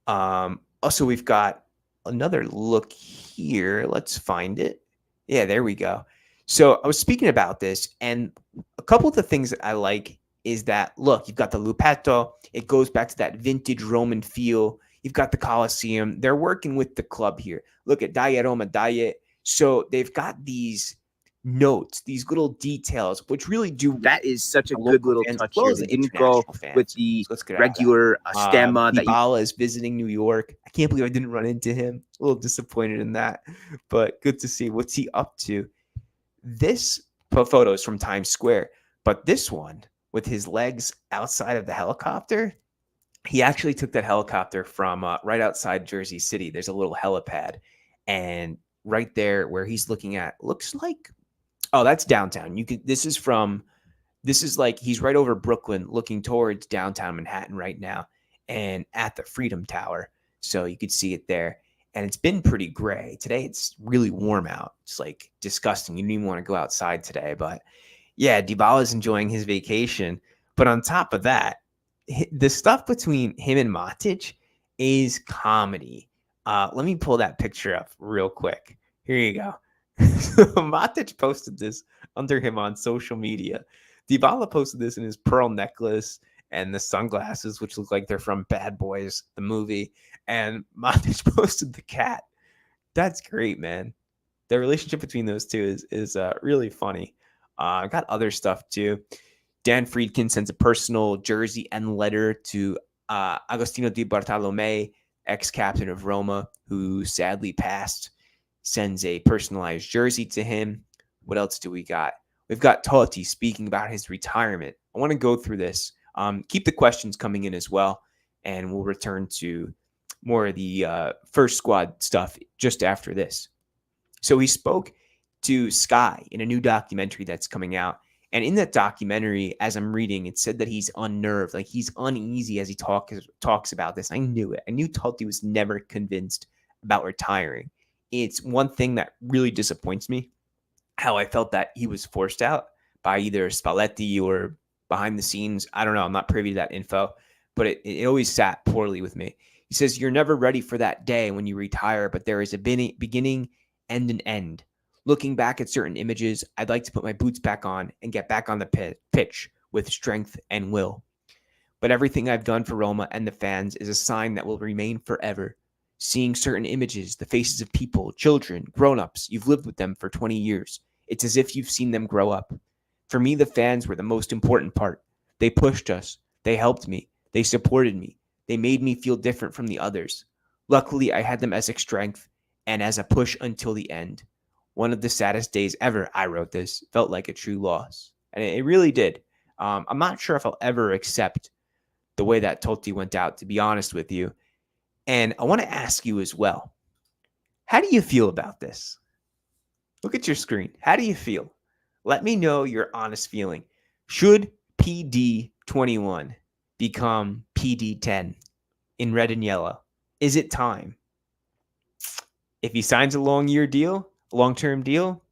[SPEAKER 1] Also, we've got another look here. Let's find it. Yeah, there we go. So I was speaking about this, and a couple of the things that I like is that, look, you've got the Lupetto. It goes back to that vintage Roman feel. You've got the Colosseum. They're working with the club here. Look at Daje Roma, Daje. So they've got these notes, these little details, which really do.
[SPEAKER 2] That is such a good little touch here. They didn't go with the regular stemma.
[SPEAKER 1] Dybala is visiting New York. I can't believe I didn't run into him. A little disappointed in that, but good to see. What's he up to? This photo is from Times Square, but this one with his legs outside of the helicopter, he actually took that helicopter from right outside Jersey City. There's a little helipad, and right there where he's looking at looks like, oh, that's downtown. You could. This is like he's right over Brooklyn, looking towards downtown Manhattan right now, and at the Freedom Tower. So you could see it there. And it's been pretty gray. Today it's really warm out. It's like disgusting. You don't even want to go outside today. But yeah, Dybala's enjoying his vacation. But on top of that, the stuff between him and Matic is comedy. Let me pull that picture up real quick. Here you go. Matic posted this under him on social media. Dybala posted this in his pearl necklace and the sunglasses, which look like they're from Bad Boys, the movie. And Matic posted the cat. That's great, man. The relationship between those two is really funny. I got other stuff too. Dan Friedkin sends a personal jersey and letter to Agostino Di Bartolomei, ex-captain of Roma, who sadly passed. Sends a personalized jersey to him. What else do we got? We've got Totti speaking about his retirement. I want to go through this. Keep the questions coming in as well, and we'll return to more of the first squad stuff just after this. So he spoke to Sky in a new documentary that's coming out. And in that documentary, as I'm reading, it said that he's unnerved, like he's uneasy as he talks about this. I knew it. I knew Totti was never convinced about retiring. It's one thing that really disappoints me, how I felt that he was forced out by either Spalletti or behind the scenes. I don't know. I'm not privy to that info, but it always sat poorly with me. He says, you're never ready for that day when you retire, but there is a beginning and an end. Looking back at certain images, I'd like to put my boots back on and get back on the pitch with strength and will. But everything I've done for Roma and the fans is a sign that will remain forever. Seeing certain images, the faces of people, children, grown-ups, you've lived with them for 20 years. It's as if you've seen them grow up. For me, the fans were the most important part. They pushed us. They helped me. They supported me. They made me feel different from the others. Luckily, I had them as a strength and as a push until the end. One of the saddest days ever, I wrote this, felt like a true loss. And it really did. I'm not sure if I'll ever accept the way that Totti went out, to be honest with you. And I want to ask you as well, how do you feel about this? Look at your screen. How do you feel? Let me know your honest feeling. Should PD21 become PD10 in red and yellow? Is it time? If he signs a long-term deal,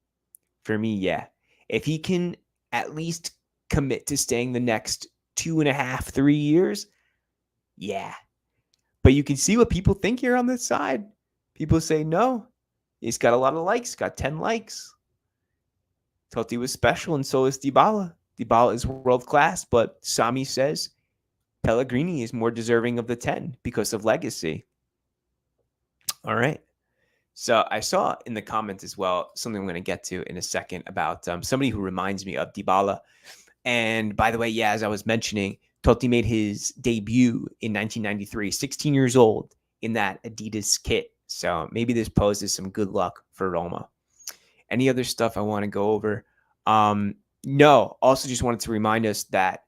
[SPEAKER 1] for me, yeah. If he can at least commit to staying the next 2.5, 3 years, yeah. But you can see what people think here on this side. People say no. He's got a lot of likes, got 10 likes. Totti was special, and so is Dybala. Dybala is world class, but Sami says Pellegrini is more deserving of the 10 because of legacy. All right. So I saw in the comments as well something I'm going to get to in a second about somebody who reminds me of Dybala. And by the way, yeah, as I was mentioning, Totti made his debut in 1993, 16 years old, in that Adidas kit. So maybe this poses some good luck for Roma. Any other stuff I want to go over? No. Also, just wanted to remind us that,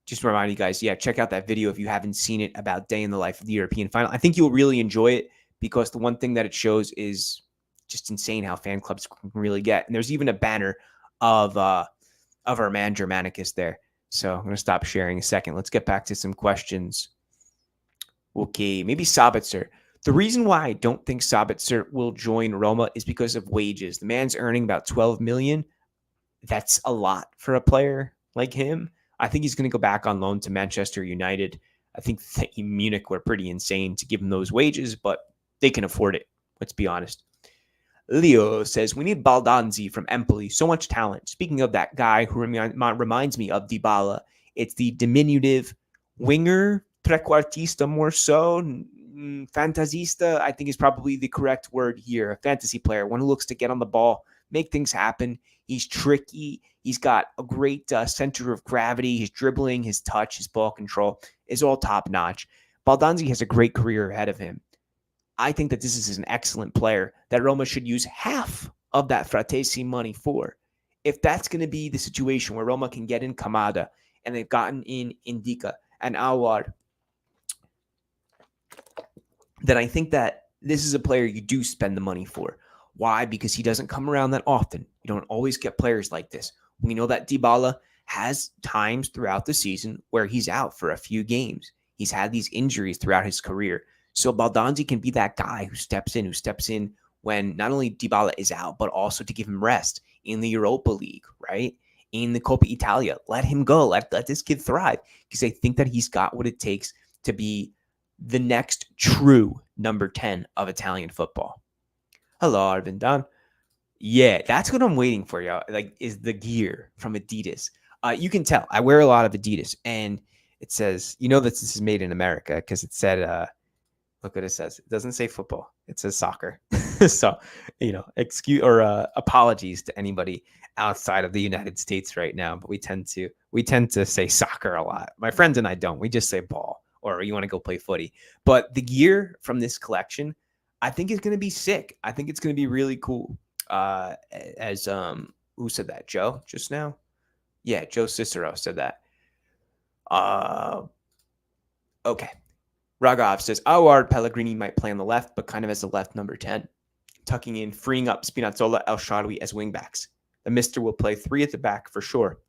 [SPEAKER 1] just to remind you guys, yeah, check out that video if you haven't seen it about Day in the Life of the European Final. I think you'll really enjoy it because the one thing that it shows is just insane how fan clubs can really get. And there's even a banner of our man Germanicus there. So I'm going to stop sharing a second. Let's get back to some questions. Okay, maybe Sabitzer. The reason why I don't think Sabitzer will join Roma is because of wages. The man's earning about 12 million. That's a lot for a player like him. I think he's going to go back on loan to Manchester United. I think Munich were pretty insane to give him those wages, but they can afford it. Let's be honest. Leo says, we need Baldanzi from Empoli. So much talent. Speaking of that guy who reminds me of Dybala, it's the diminutive winger, trequartista more so, fantasista, I think is probably the correct word here. A fantasy player, one who looks to get on the ball, make things happen. He's tricky. He's got a great center of gravity. His dribbling, his touch, his ball control is all top notch. Baldanzi has a great career ahead of him. I think that this is an excellent player that Roma should use half of that Frattesi money for. If that's going to be the situation where Roma can get in Kamada and they've gotten in Indica and Awar, then I think that this is a player you do spend the money for. Why? Because he doesn't come around that often. You don't always get players like this. We know that Dybala has times throughout the season where he's out for a few games. He's had these injuries throughout his career. So Baldanzi can be that guy who steps in when not only Dybala is out, but also to give him rest in the Europa League, right? In the Coppa Italia. Let him go. Let this kid thrive. Because I think that he's got what it takes to be the next true number 10 of Italian football. Hello, Arvin Don. Yeah, that's what I'm waiting for, y'all. Like, is the gear from Adidas. You can tell. I wear a lot of Adidas, and it says, that this is made in America because it said Look what it says. It doesn't say football. It says soccer. So, apologies to anybody outside of the United States right now, but we tend to say soccer a lot. My friends and I don't. We just say ball, or you want to go play footy. But the gear from this collection, I think is going to be sick. I think it's going to be really cool. Who said that? Joe just now? Yeah, Joe Cicero said that. Okay. Raghav says, Aouar Pellegrini might play on the left, but kind of as a left number 10, tucking in, freeing up Spinazzola, El Shaarawy as wingbacks. The Mister will play 3 at the back for sure.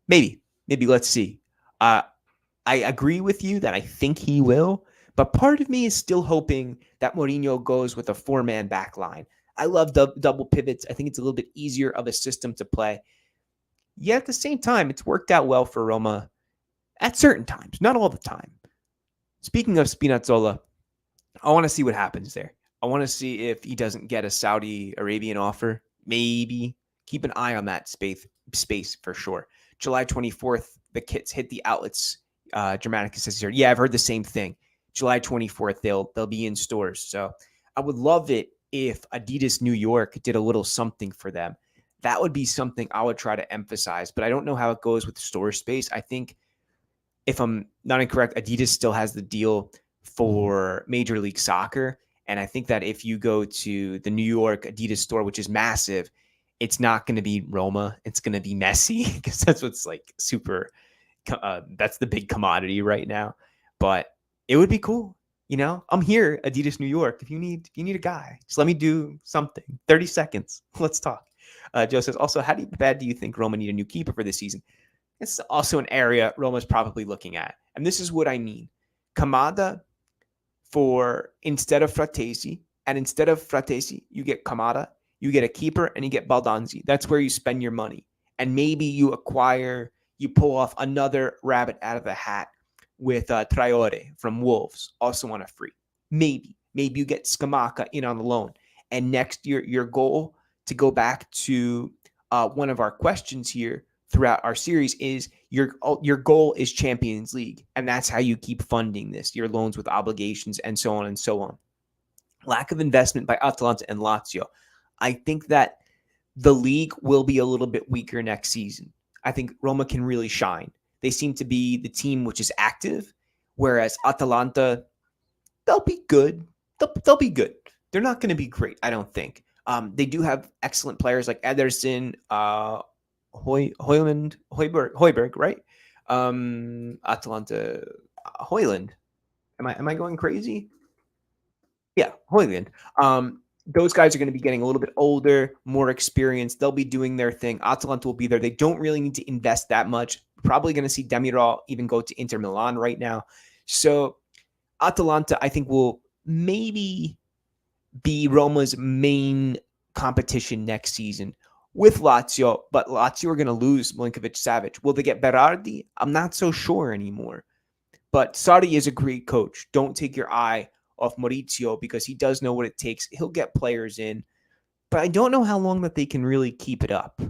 [SPEAKER 1] Maybe. Let's see. I agree with you that I think he will, but part of me is still hoping that Mourinho goes with a 4-man back line. I love double pivots. I think it's a little bit easier of a system to play. Yet at the same time, it's worked out well for Roma at certain times, not all the time. Speaking of Spinazzola, I want to see what happens there. I want to see if he doesn't get a Saudi Arabian offer. Maybe. Keep an eye on that space for sure. July 24th, the kits hit the outlets. Germanicus says here, yeah, I've heard the same thing. July 24th, they'll be in stores. So I would love it if Adidas New York did a little something for them. That would be something I would try to emphasize, but I don't know how it goes with store space. I think, if I'm not incorrect, Adidas still has the deal for Major League Soccer. And I think that if you go to the New York Adidas store, which is massive, it's not going to be Roma. It's going to be Messi, because that's what's like super, that's the big commodity right now. But it would be cool. I'm here, Adidas New York. If you need a guy, just let me do something. 30 seconds. Let's talk. Joe says, also, how bad do you think Roma need a new keeper for this season? It's also an area Roma's probably looking at. And this is what I mean. Kamada instead of Frattesi. And instead of Frattesi, you get Kamada, you get a keeper, and you get Baldanzi. That's where you spend your money. And maybe you pull off another rabbit out of the hat with Traore from Wolves, also on a free. Maybe you get Scamaca in on the loan. And next year, your goal, to go back to one of our questions here throughout our series, is your goal is Champions League, and that's how you keep funding this, your loans with obligations and so on and so on. Lack of investment by Atalanta and Lazio. I think that the league will be a little bit weaker next season. I think Roma can really shine. They seem to be the team which is active, whereas Atalanta, they'll be good. They'll be good. They're not going to be great, I don't think. They do have excellent players like Ederson, Højbjerg, right? Atalanta, Højlund. Am I going crazy? Yeah, Højlund. Those guys are going to be getting a little bit older, more experienced. They'll be doing their thing. Atalanta will be there. They don't really need to invest that much. Probably going to see Demiral even go to Inter Milan right now. So Atalanta, I think, will maybe be Roma's main competition next season with Lazio, but Lazio are going to lose Milinkovic-Savic. Will they get Berardi? I'm not so sure anymore. But Sarri is a great coach. Don't take your eye off Maurizio, because he does know what it takes. He'll get players in, but I don't know how long that they can really keep it up.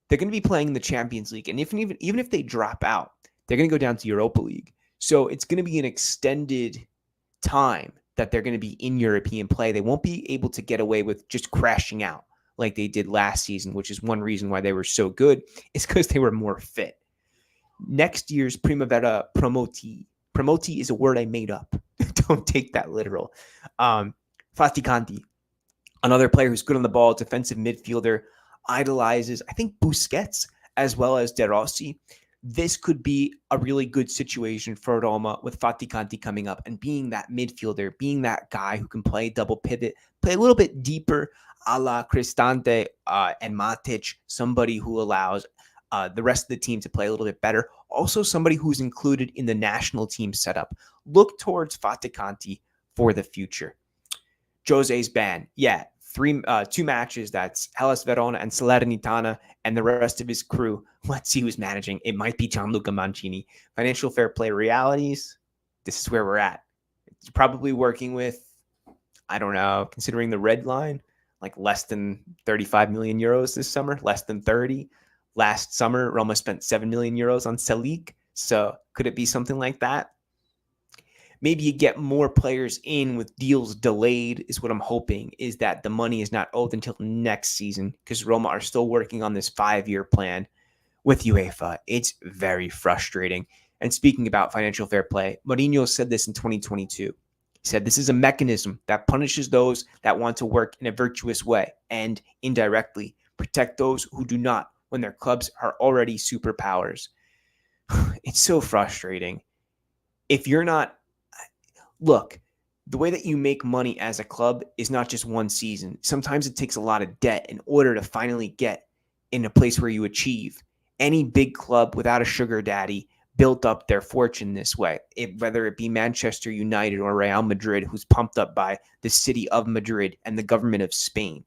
[SPEAKER 1] They're going to be playing in the Champions League, and even if they drop out, they're going to go down to Europa League. So it's going to be an extended time that they're going to be in European play. They won't be able to get away with just crashing out like they did last season, which is one reason why they were so good, is because they were more fit. Next year's Primavera Promoti. Promoti is a word I made up. Don't take that literal. Faticanti, another player who's good on the ball, defensive midfielder, idolizes, I think, Busquets as well as De Rossi. This could be a really good situation for Roma with Faticanti coming up and being that midfielder, being that guy who can play double pivot, play a little bit deeper, a la Cristante and Matic, somebody who allows the rest of the team to play a little bit better. Also somebody who's included in the national team setup. Look towards Faticanti for the future. Jose's ban. Yeah, 2 matches. That's Hellas Verona and Salernitana, and the rest of his crew. Let's see who's managing. It might be Gianluca Mancini. Financial fair play realities. This is where we're at. It's probably working with, I don't know, considering the red line, like less than 35 million euros this summer, less than 30. Last summer, Roma spent 7 million euros on Salik. So could it be something like that? maybe you get more players in with deals delayed is what I'm hoping, is that the money is not owed until next season, because Roma are still working on this 5-year plan with UEFA. It's very frustrating. And speaking about financial fair play, Mourinho said this in 2022. He said this is a mechanism that punishes those that want to work in a virtuous way and indirectly protect those who do not when their clubs are already superpowers. It's so frustrating. If you're not, look, the way that you make money as a club is not just one season. Sometimes it takes a lot of debt in order to finally get in a place where you achieve. Any big club without a sugar daddy built up their fortune this way, whether it be Manchester United or Real Madrid, who's pumped up by the city of Madrid and the government of Spain.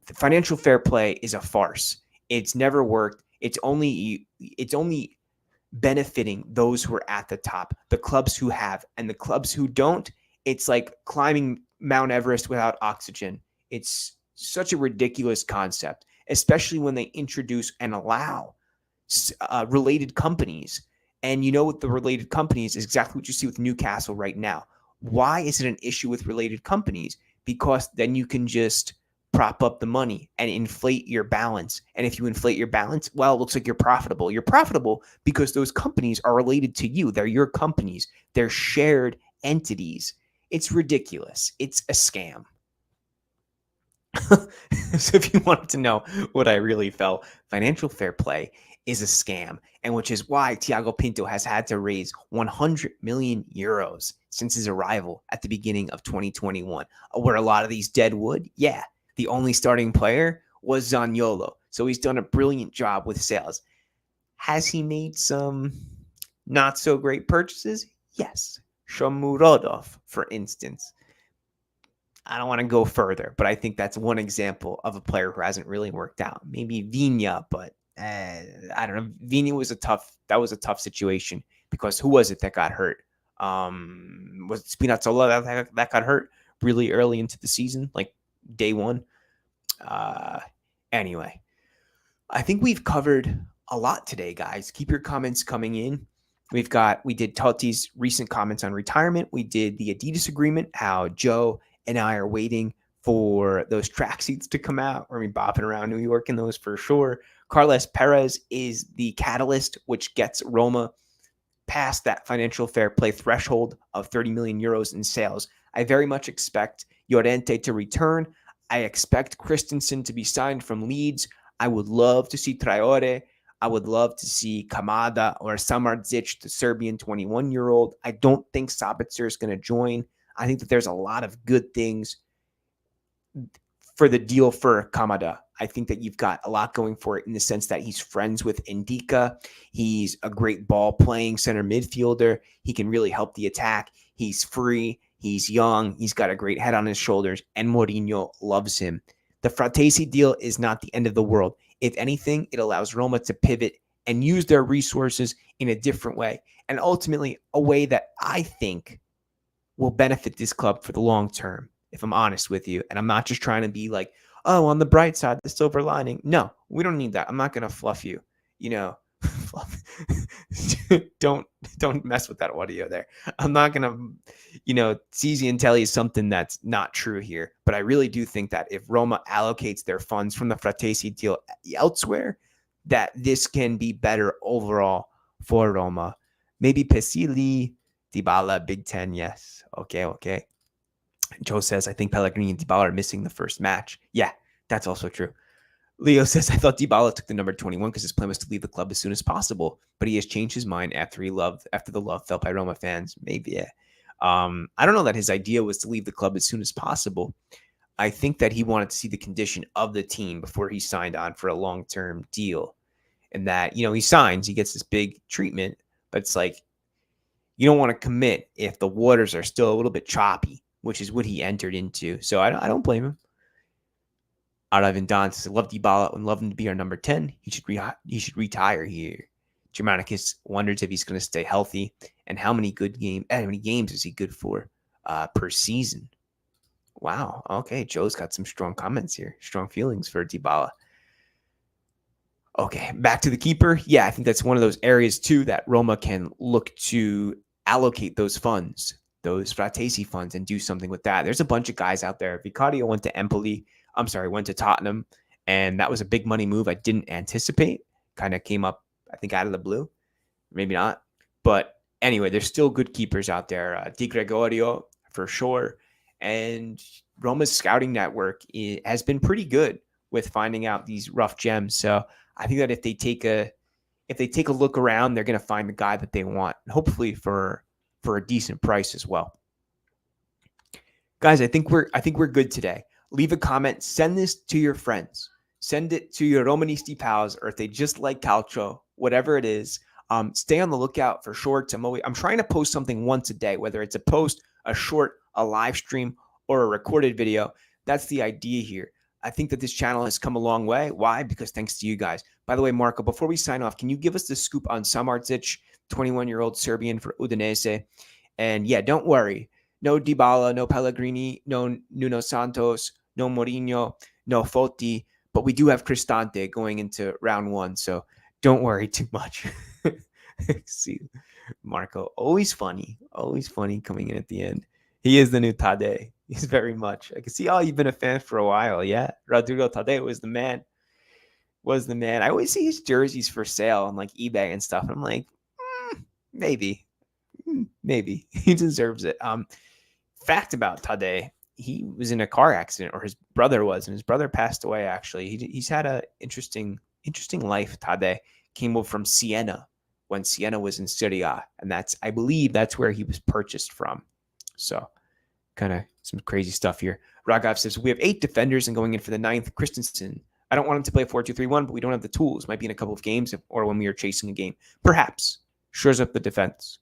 [SPEAKER 1] The financial fair play is a farce. It's never worked. It's only benefiting those who are at the top, the clubs who have, and the clubs who don't. It's like climbing Mount Everest without oxygen. It's such a ridiculous concept, especially when they introduce and allow related companies. And you know what the related companies is exactly what you see with Newcastle right now. Why is it an issue with related companies? Because then you can just prop up the money and inflate your balance. And if you inflate your balance, well, it looks like you're profitable. You're profitable because those companies are related to you. They're your companies. They're shared entities. It's ridiculous. It's a scam. So if you wanted to know what I really felt, financial fair play is a scam, and which is why Thiago Pinto has had to raise 100 million euros since his arrival at the beginning of 2021. Where a lot of these dead wood, yeah, the only starting player was Zaniolo. So he's done a brilliant job with sales. Has he made some not so great purchases? Yes. Shomurodov, for instance. I don't want to go further, but I think that's one example of a player who hasn't really worked out. Maybe Viña, but I don't know. Viña was a tough situation, because who was it that got hurt? Was it Spinazzola that got hurt really early into the season, like day one? Anyway, I think we've covered a lot today, guys. Keep your comments coming in. We did Totti's recent comments on retirement. We did the Adidas agreement, how Joe and I are waiting for those tracksuits to come out. We're going to be bopping around New York in those for sure. Carles Perez is the catalyst which gets Roma past that financial fair play threshold of 30 million euros in sales. I very much expect Llorente to return. I expect Kristensen to be signed from Leeds. I would love to see Traore. I would love to see Kamada or Samardzic, the Serbian 21-year-old. I don't think Sabitzer is going to join. I think that there's a lot of good things for the deal for Kamada. I think that you've got a lot going for it in the sense that he's friends with Ndika. He's a great ball-playing center midfielder. He can really help the attack. He's free. He's young. He's got a great head on his shoulders, and Mourinho loves him. The Frattesi deal is not the end of the world. If anything, it allows Roma to pivot and use their resources in a different way, and ultimately a way that I think will benefit this club for the long term, if I'm honest with you. And I'm not just trying to be like, oh, on the bright side, the silver lining. No, we don't need that. I'm not going to fluff you, don't mess with that audio there. I'm not going to, tease you and tell you something that's not true here. But I really do think that if Roma allocates their funds from the Frattesi deal elsewhere, that this can be better overall for Roma. Maybe Pesili, Dybala, Big Ten, yes. Okay. Joe says, I think Pellegrini and Dybala are missing the first match. Yeah, that's also true. Leo says, I thought Dybala took the number 21 because his plan was to leave the club as soon as possible, but he has changed his mind after the love felt by Roma fans. Maybe, yeah. I don't know that his idea was to leave the club as soon as possible. I think that he wanted to see the condition of the team before he signed on for a long-term deal. And that, he signs, he gets this big treatment, but it's like, you don't want to commit if the waters are still a little bit choppy, which is what he entered into. So I don't blame him. Aravind Don says, I love Dybala and love him to be our number 10. He should retire here. Germanicus wonders if he's going to stay healthy and how many games is he good for per season. Wow. Okay, Joe's got some strong comments here. Strong feelings for Dybala. Okay, back to the keeper. Yeah, I think that's one of those areas too that Roma can look to allocate those funds. those Frattesi funds and do something with that. There's a bunch of guys out there. Vicario went to Tottenham, and that was a big money move I didn't anticipate. Kind of came up, I think, out of the blue. Maybe not. But anyway, there's still good keepers out there. Di Gregorio, for sure. And Roma's scouting network has been pretty good with finding out these rough gems. So I think that if they take a look around, they're going to find the guy that they want, hopefully for a decent price as well. Guys, I think we're good today. Leave a comment. Send this to your friends. Send it to your Romanisti pals, or if they just like calcio, whatever it is. Stay on the lookout for shorts. I'm trying to post something once a day, whether it's a post, a short, a live stream, or a recorded video. That's the idea here. I think that this channel has come a long way. Why? Because thanks to you guys. By the way, Marco, before we sign off, can you give us the scoop on Samardzic, 21-year-old Serbian for Udinese? And yeah, don't worry. No Dybala, no Pellegrini, no Nuno Santos, no Mourinho, no Totti. But we do have Cristante going into round 1. So don't worry too much. See, Marco, always funny coming in at the end. He is the new Tade. He's very much. I can see, you've been a fan for a while. Yeah. Rodrigo Tade was the man. I always see his jerseys for sale on like eBay and stuff. I'm like, maybe he deserves it. Fact about Tade, he was in a car accident, or his brother was, and his brother passed away. Actually, he's had a interesting life. Tade came over from Siena when Siena was in Serie A, and I believe that's where he was purchased from. So kind of some crazy stuff here. Ragav says, we have 8 defenders and going in for the 9th, Kristensen. I don't want him to play 4-2-3-1, but we don't have the tools. Might be in a couple of games or when we are chasing a game. Perhaps. Shores up the defense.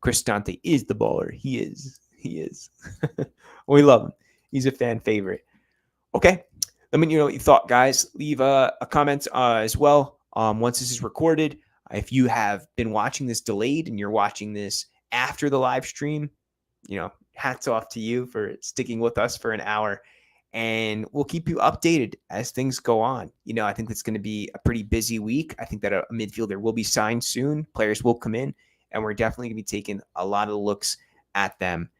[SPEAKER 1] Cristante is the baller. He is. We love him. He's a fan favorite. Okay. Let me know what you thought, guys. Leave a comment as well once this is recorded. If you have been watching this delayed and you're watching this after the live stream, hats off to you for sticking with us for an hour. And we'll keep you updated as things go on. I think it's going to be a pretty busy week. I think that a midfielder will be signed soon. Players will come in, and we're definitely going to be taking a lot of looks at them.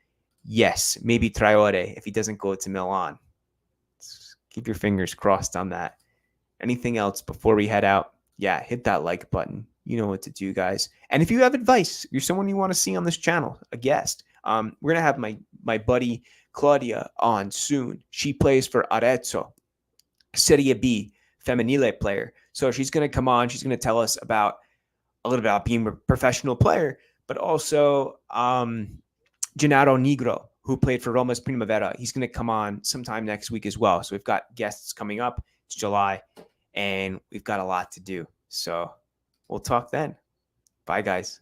[SPEAKER 1] Yes, maybe Traore if he doesn't go to Milan. Keep your fingers crossed on that. Anything else before we head out? Yeah, hit that like button. You know what to do, guys. And if you have advice, you're someone you want to see on this channel, a guest, we're going to have my buddy Claudia on soon. She plays for Arezzo, Serie B, Femminile player. So she's going to come on. She's going to tell us a little bit about being a professional player, but also Gennaro Nigro, who played for Roma's Primavera. He's going to come on sometime next week as well. So we've got guests coming up. It's July, and we've got a lot to do. So we'll talk then. Bye, guys.